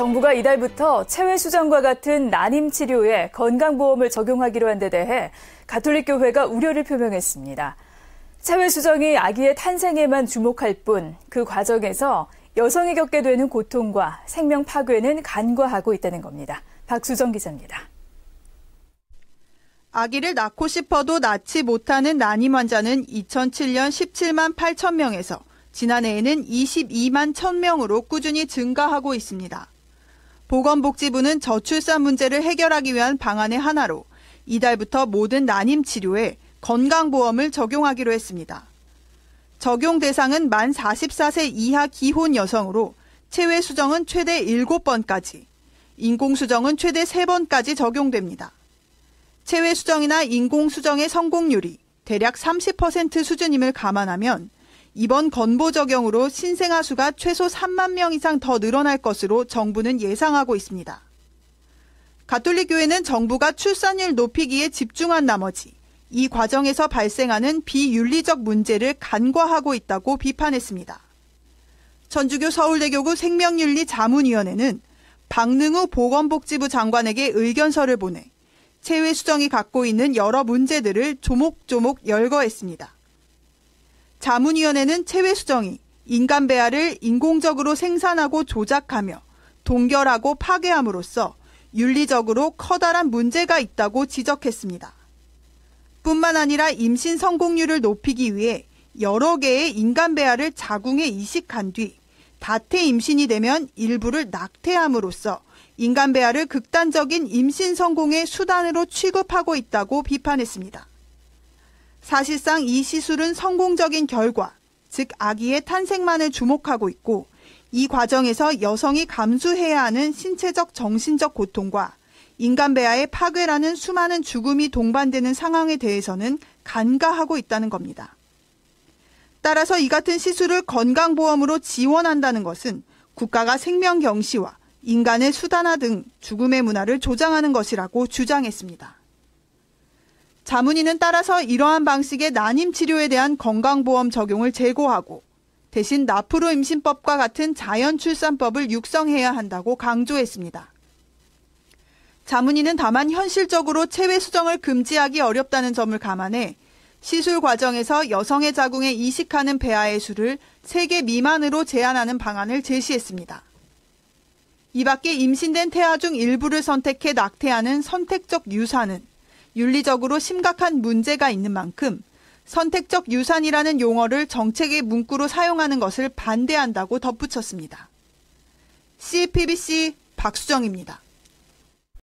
정부가 이달부터 체외수정과 같은 난임 치료에 건강보험을 적용하기로 한 데 대해 가톨릭교회가 우려를 표명했습니다. 체외수정이 아기의 탄생에만 주목할 뿐 그 과정에서 여성이 겪게 되는 고통과 생명 파괴는 간과하고 있다는 겁니다. 박수정 기자입니다. 아기를 낳고 싶어도 낳지 못하는 난임 환자는 2007년 17만 8천 명에서 지난해에는 22만 1,000명으로 꾸준히 증가하고 있습니다. 보건복지부는 저출산 문제를 해결하기 위한 방안의 하나로 이달부터 모든 난임 치료에 건강보험을 적용하기로 했습니다. 적용 대상은 만 44세 이하 기혼 여성으로 체외수정은 최대 7번까지, 인공수정은 최대 3번까지 적용됩니다. 체외수정이나 인공수정의 성공률이 대략 30% 수준임을 감안하면 이번 건보 적용으로 신생아 수가 최소 3만 명 이상 더 늘어날 것으로 정부는 예상하고 있습니다. 가톨릭교회는 정부가 출산율 높이기에 집중한 나머지 이 과정에서 발생하는 비윤리적 문제를 간과하고 있다고 비판했습니다. 천주교 서울대교구 생명윤리 자문위원회는 박능우 보건복지부 장관에게 의견서를 보내 체외수정이 갖고 있는 여러 문제들을 조목조목 열거했습니다. 자문위원회는 체외수정이 인간 배아를 인공적으로 생산하고 조작하며 동결하고 파괴함으로써 윤리적으로 커다란 문제가 있다고 지적했습니다. 뿐만 아니라 임신 성공률을 높이기 위해 여러 개의 인간 배아를 자궁에 이식한 뒤 다태 임신이 되면 일부를 낙태함으로써 인간 배아를 극단적인 임신 성공의 수단으로 취급하고 있다고 비판했습니다. 사실상 이 시술은 성공적인 결과, 즉 아기의 탄생만을 주목하고 있고 이 과정에서 여성이 감수해야 하는 신체적 정신적 고통과 인간 배아의 파괴라는 수많은 죽음이 동반되는 상황에 대해서는 간과하고 있다는 겁니다. 따라서 이 같은 시술을 건강보험으로 지원한다는 것은 국가가 생명 경시와 인간의 수단화 등 죽음의 문화를 조장하는 것이라고 주장했습니다. 자문위는 따라서 이러한 방식의 난임 치료에 대한 건강보험 적용을 제고하고 대신 나프로 임신법과 같은 자연출산법을 육성해야 한다고 강조했습니다. 자문위는 다만 현실적으로 체외수정을 금지하기 어렵다는 점을 감안해 시술 과정에서 여성의 자궁에 이식하는 배아의 수를 3개 미만으로 제한하는 방안을 제시했습니다. 이 밖에 임신된 태아 중 일부를 선택해 낙태하는 선택적 유산은 윤리적으로 심각한 문제가 있는 만큼 선택적 유산이라는 용어를 정책의 문구로 사용하는 것을 반대한다고 덧붙였습니다. CPBC 박수정입니다.